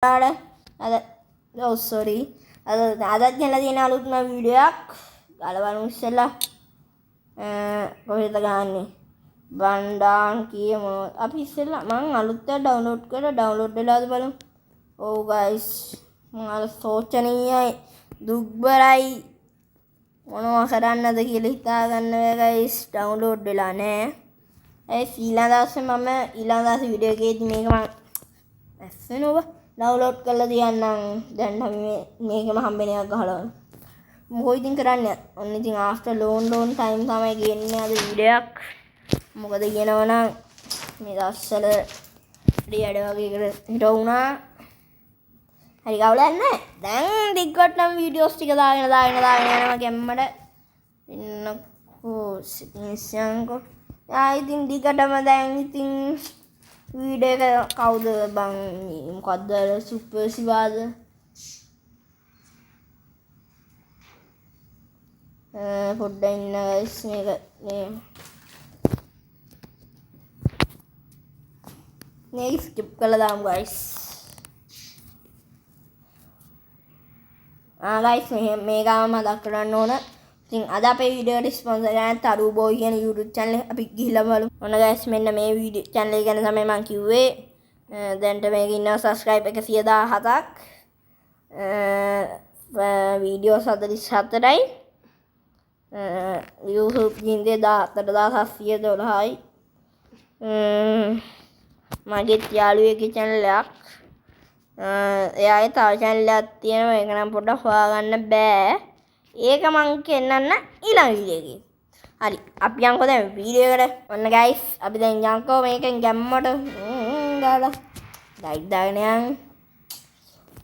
අද සෝරි අදත් ගෙනලා තියෙන අලුත්ම වීඩියෝයක් ගලවමු ඉස්සෙල්ලා කොහෙද ගහන්නේ බණ්ඩාන් කියමු අපි ඉස්සෙල්ලා මං අලුත් එක ඩවුන්ලෝඩ් වෙලාද බලමු ඔව් ගයිස් මම සෝචනීයයි දුක්බරයි මොනවා කරන්නද කියලා හිතා ගන්න බෑ ගයිස් ඩවුන්ලෝඩ් වෙලා නෑ ඒ ඊළඟ දවසේ මම ඊළඟ දවසේ වීඩියෝ එකේදී මේක මම ඇස්සෙනවා ඩවුන්ලෝඩ් කරලා තියන්නම් දැන් අපි මේකම හම්බෙන එකක් ගහලා මොකෝ ඉතින් කරන්නේ ඔන්න ඉතින් ආෆ්ටර් ලෝන් ටයිම් තමයි ගේන්නේ අද වීඩියෝ එකක් මොකද කියනවනම් මේ දවස්වල රියඩ වගේ හිට වුණා හරි කවුලක් නැහැ දැන් ටිකට් නම් වීඩියෝස් ටික දාගෙන යනවා ගැම්මට ඉන්නකෝ සිතින්සයන්කෝ ඉතින් ටිකටම දැන් ඉතින් වීඩියෝ එක කවුද බං මොකද්ද සුපර් සිවාද පොඩ්ඩක් ඉන්න ගයිස් මේක ස්කිප් කරලා දාමු ගයිස් ගයිස් මේ ගාම මතක් කරන්න ඕන ඉතින් අද අපේ වීඩියෝ එකට ස්පොන්සර් කරන්නේ තරු බෝයි කියන YouTube channel එක අපි ගිහිල්ලා බලමු. ඔන්න guys මෙන්න මේ වීඩියෝ channel එක ගැන තමයි මම කිව්වේ. දැන්ට මේකේ ඉන්නවා subscribe 117ක්. වීඩියෝ 44යි. YouTube ගින්දේ 14712යි. මගේ යාළුවෙක්ගේ channel එකක්. එයාගේ තව channel එකක් තියෙනවා ඒක නම් පොඩ්ඩක් හොයාගන්න බෑ. ඒක මං කියන්නන්න ඊළඟ වීඩියෝ එකේ. හරි අපි යන්කෝ දැන් වීඩියෝ එකට. ඔන්න ගයිස් අපි දැන් යන්කෝ මේකෙන් ගැම්මට දාලා ලයික් දාගෙන යන්.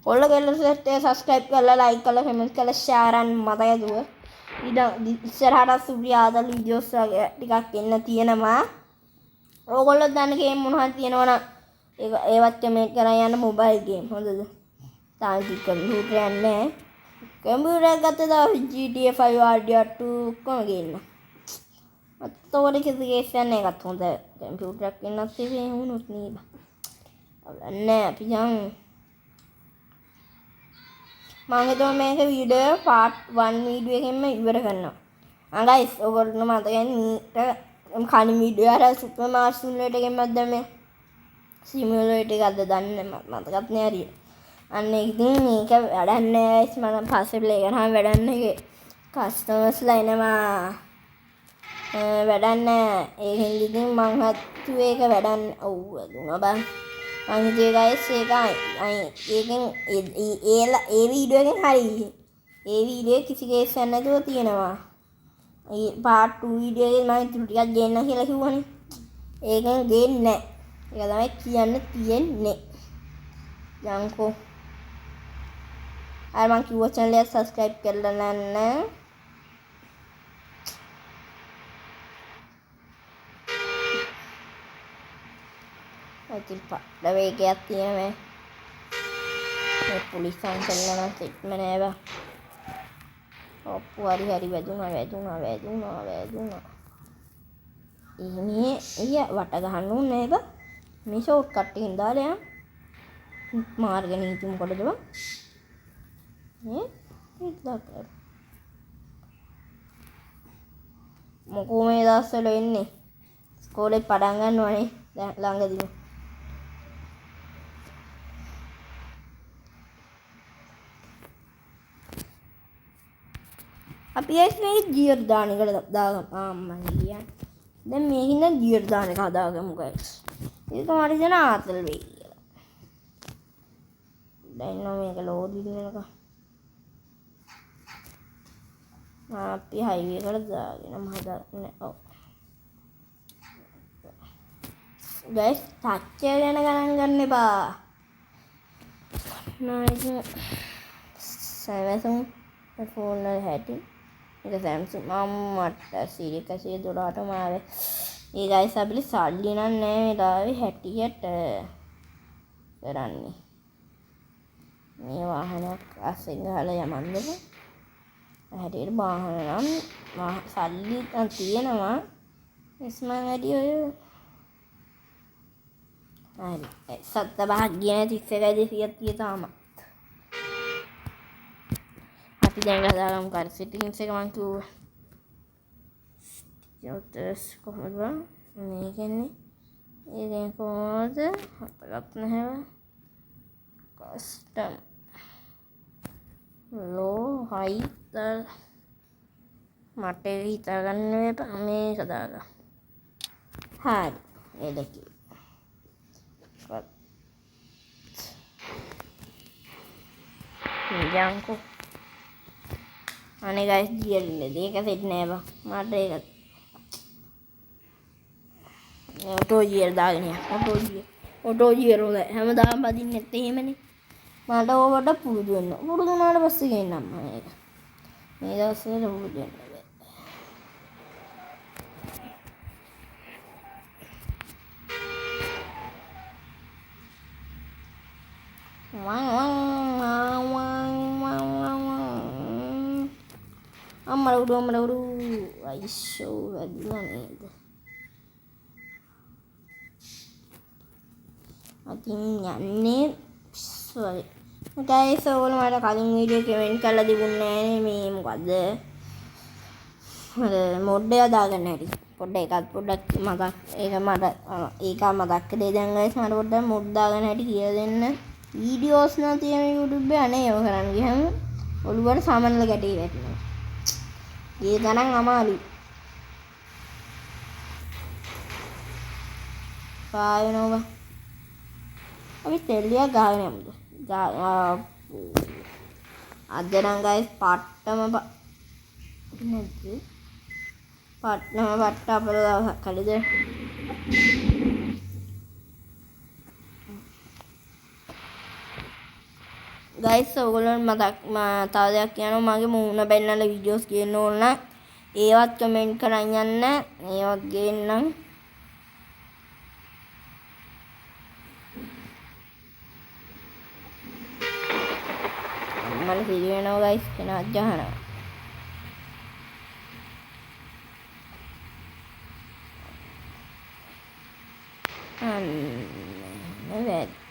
ඔයාලා කෙල්ල සෙට් එක සබ්ස්ක්‍රයිබ් කරලා ලයික් කරලා කමෙන්ට් කරලා ෂෙයාර් කරන්න මතක දුව. ඉස්සරහට සුපිරි ආදල් වීඩියෝස් වගේ ටිකක් එන්න තියෙනවා. ඕගොල්ලෝ දන්න ගේම් මොනවද තියෙනවනම් ඒවත් කමෙන්ට් කරන් යන්න මොබයිල් ගේම් හොඳද? තාම කම්පියුටර් යන්නේ නැහැ. කම්පියුටර් එක ගත්තද GTA 5 RDR2 ඔක්කොම ගේන්න. අතෝරේ කිසිකේස් යන්නේ එකත් හොඳ කම්පියුටර් එකක් වෙනත් ඉතින් වුණොත් නේද. අවුලන්නේ අපි යන්. මම හිතුවා මේක වීඩියෝ part 1 වීඩියෝ එකෙන්ම ඉවර කරනවා. ගයිස් ඔයගොල්ලෝ මතකයි මීට කලින් වීඩියෝ අර සුපර් මාර්කට් සිමුලේටර් එකෙන් මැද්දම සිමුලේටර් එකක්ද දන්නේ මතකත් නෑ හරියට. අන්න ඉතින් මේක වැඩක් නෑ ගයිස් මම පස්සේ ප්ලේ කරාම වැඩක් නෑ කස්ටමර්ස්ලා එනවා වැඩක් නෑ ඒකෙන් ඉතින් මං හිතුවේ ඒක වැඩක් ඔව් දුනා බං මං හිතුවේ ගයිස් ඒක ඒකෙන් ඒ වීඩියෝ එකෙන් හරි ඒ වීඩියෝ කිසි කේස් එකක් නැතුව තියෙනවා ඒ part 2 වීඩියෝ එකෙන් මම ඉතුරු ටිකක් ගේන්න කියලා කිව්වනේ ඒකෙන් ගේන්නේ නෑ ඒක තමයි කියන්න තියෙන්නේ යන්කෝ අර මං කිව්ව channel එක subscribe කරලා නැන්න ඉතින් පඩ වේගයක් තියෙන මේ පොලිස් අංකල් නම් සිට්ම නෑ බා ඔප්පු හරි වැදුනා ඉන්නේ ඊය වට ගහන්න ඕනේ නේද මේ ෂෝට් කට් එකෙන් දාලා යන්න මාර්ග නීති මොකටද බං මොකෝ මේ දවස්වල එන්නේ ඉස්කෝලේ පටන් ගන්නවනේ දැන් ළඟදීම අපි මේ ජියර් දාන එකට දාගමු අම්මා කියන්නේ දැන් මේකින් නම් ජියර් දාන එක හදාගමු ගයිස් ඒක මට දෙන ආතල් වෙයි කියලා දැන් නම් මේක ලෝඩින් වෙනකම් අපි හයිවේ එකට දාගෙන හදාගන්න ඔව් ගයිස් ටච් එක ගැන ගණන් ගන්න එපා නයිස් සැවසුම් ෆෝන් වල හැටි ඒක සැම්සුන් මට සීරි 112ටම ආවේ ඒ ගයිස් අපිට සල්ලි නම් නෑ මේ දාවේ හැටියට කරන්නේ මේ වාහනයක් අස්සෙන් ගහලා යමන්නද හැටියට වාහන නම් සල්ලි තියෙනවා ඉස්මන් වැඩි ඔය හරි සත්ත පහක් ගියන 31.230 තාම අපි දැන් ගහලාම් කර සෙටින්ග්ස් එක මං කිව්වා යොතස් කොහොමද මේකන්නේ ඒකෙන් කොහොමද හතරක් නැහැව කස්ටම් ලෝ හයිත් මට හිතාගන්න එපා මේක දාගන්න හරි එදකි ජංකෝ අනේ ගයිස් ජීල්ලේ ඒක සෙට් නෑ බං මට ඒක ඔටෝ ජීල් දාගෙන යන්න ඔටෝ ජීල් වල හැමදාම බදින්න නැත්තේ එහෙමනේ මට ඕකට පුරුදු වෙන්න පුරුදු වුණාට පස්සේ ගෙන්නන්න මේක මේ දවස්වල පුරුදු වෙන්න අම්මලා උඩු අයිෂෝ වැදුනා නේද අතින් යන්නේ සෝරි ගයිස් ඔයගොල්ලෝ මට කලින් වීඩියෝ කමෙන්ට් කරලා තිබුණේ නෑනේ මේ මොකද්ද මොඩ් එක දාගන්න හැටි පොඩ්ඩක් මතක් ඒක මතක් කරේ දැන් ගයිස් මට පොඩ්ඩක් මොඩ් දාගන්න හැටි කියලා දෙන්න වීඩියෝස් නම් තියෙන YouTube එක අනේ ඒව කරන්න ගියම ඔළුවට සාමාන්‍ය ගැටේ වැටෙනවා ඒ තරම් අමාරුයි පායනෝවා අපි තෙල්ලියක් ගහගෙන යමුද අද නම් ගයිස් පට්ටම පට්ට අපල දවසක් කලිද ගයිස් ඔයගොල්ලෝ මතක් තව දෙයක් කියනවා මගේ මූණ බැලලා වීඩියෝස් ගේන්න ඕන නම් ඒවත් කමෙන්ට් කරන් යන්න ඒවත් ගේන්නම් මම සිරි වෙනවා ගයිස් කෙනාත් ගහනවා නෙවෙයි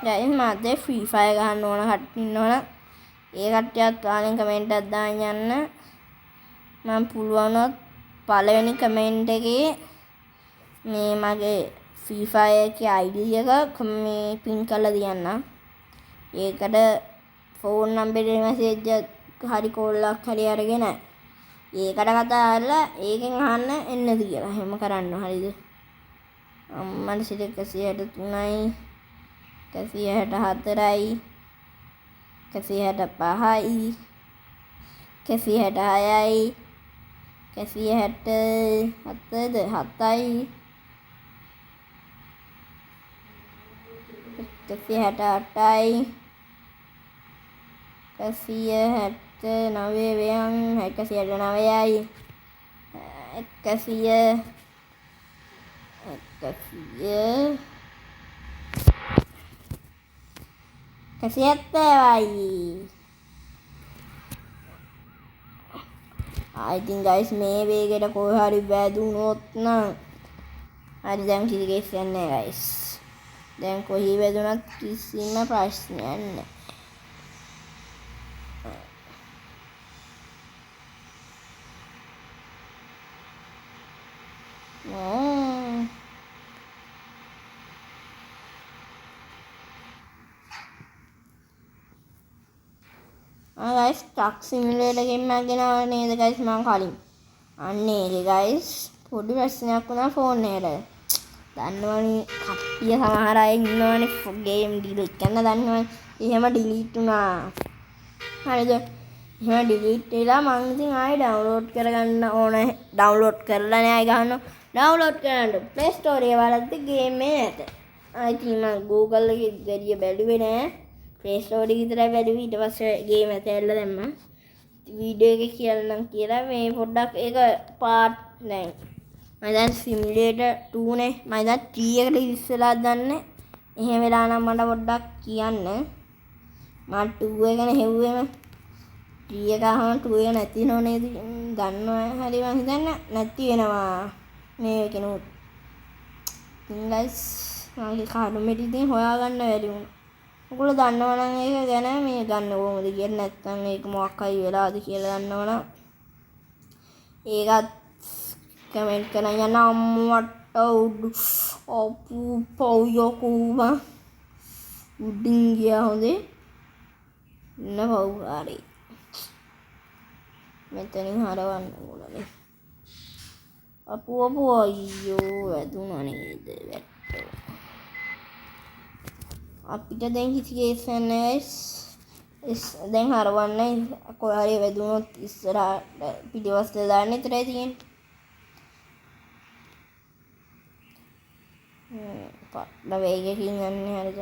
ගයිස් මාත් ෆ්‍රී ෆයර් ගහන්න ඕන කට්ටිය ඉන්නවනම් ඒ කට්ටියත් කාලෙන් කමෙන්ට් එකක් දාන්න යන්න මම පුළුවන්වත් පළවෙනි කමෙන්ට් එකේ මේ මගේ ෆ්‍රී ෆයර් එකේ ID එක මේ පින් කරලා තියන්න ඒකට ෆෝන් නම්බරේ මැසේජ් හරි කෝල් එකක් හරි අරගෙන ඒකට කතා කරලා ඒකෙන් අහන්න එන්නද කියලා එහෙම කරන්න හරිද අම්මට සිට 163යි 164යි 165යි 166යි 167යි 168යි 169යි 170යි I think guys මේ වේගෙට කොහේ හරි වැදුනොත් නම් හරි දැන් කිසි කෙනෙක් නැහැ guys දැන් කොහේ වැදුනත් කිසිම ප්‍රශ්නයක් නැහැ guys truck simulator game එකක් ගෙනාවා නේද guys මම කලින් අන්න ඒක guys පොඩි ප්‍රශ්නයක් වුණා ෆෝන් එකට දන්නවනේ කට්ටිය සමහර අය ඉන්නවනේ game delete කරන්න දන්නවනේ එහෙම delete වුණා හරිද එහෙම delete වෙලා මම ඉතින් ආයෙ download කරගන්න ඕනේ download කරලා නෑ ගහන්න download කරන්න play store එකේ වලද්ද game එක නැත ආයෙත් මම google එකේ ගිය බැලුවේ නෑ play store එක විතරයි බැලුවේ ඊට පස්සේ game එක ඇල්ලලා දැම්මා වීඩියෝ එකේ කියන්නම් කියලා මේ පොඩ්ඩක් ඒක part දැන් මම දැන් simulator 2 නේ මම දැන් 3 එකට ඉස්සෙල්ලා දන්නේ එහෙම වෙලා නම් මට පොඩ්ඩක් කියන්න මම 2 එක නේ හෙව්වෙම 3 3 එක අහම 2 එක නැති වෙනව නේද දන්නවා හරි මං හිතන්නේ නැති වෙනවා මේ කෙනුත් ඉතින් guys මගේ කර්මෙට ඉතින් හොයාගන්න බැරි වුණා. ඔයගොල්ලෝ දන්නවනම් ඒක ගැන මේ ගන්න කොහොමද කියලා නැත්නම් ඒක මොකක් හරි වෙලාද කියලා දන්නවනම් ඒකත් කමෙන්ට් කරන්න යන්න අම්මට උඩු අපු පව්යකෝ උඩින් ගියා හොඳේ නවවාරි මෙතනින් හරවන්න ඕනනේ අපු අයියෝ වැදුනා නේද වැට්ටෝ අපිට දැන් කිසි කේස් නැහැ දැන් හරවන්න කොහේ හරි වැදුනොත් ඉස්සරහට පිටිවස්ත දාන්න විතරයි තියෙන්නේ පට්ට වේගකින් යන්නේ හරිද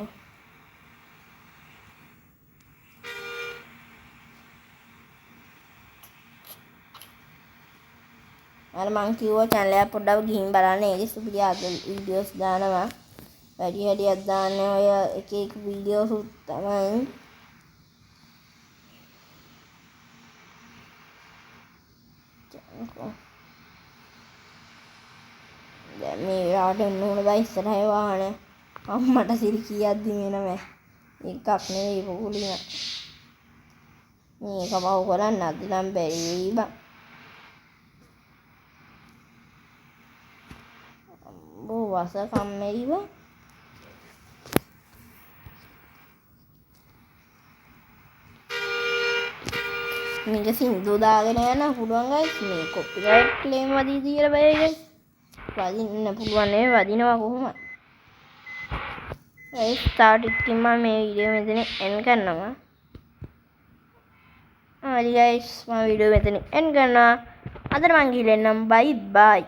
අර මං කිව්වා channel එක පොඩ්ඩක් ගිහින් බලන්න ඒකේ සුපිරි වීඩියෝස් දානවා වැඩි හරියක් දාන්නේ ඔය එක එක වීඩියෝස් තමයි දැන් මේ වෙලාවට එන්න ඕන බයි ඉස්සරහේ වාහන අම්මට සිරි කීයක්ද මෙනම එකක් නෙවෙයි පොකුලින මේක පව කරන්න අද නම් බැරි වෙයි බං වස කම්මැලිව මේක සින්දු දාගෙන යන්න පුළුවන් guys මේ copyright claim වදී තියලා බෑ guys වදින්න පුළුවන් නේ වදිනවා කොහොමද guys start එකකින් මම මේ වීඩියෝ මෙතන end කරනවා හරි guys මම වීඩියෝ මෙතන end කරනවා අද මං ගිහලා එන්නම් bye bye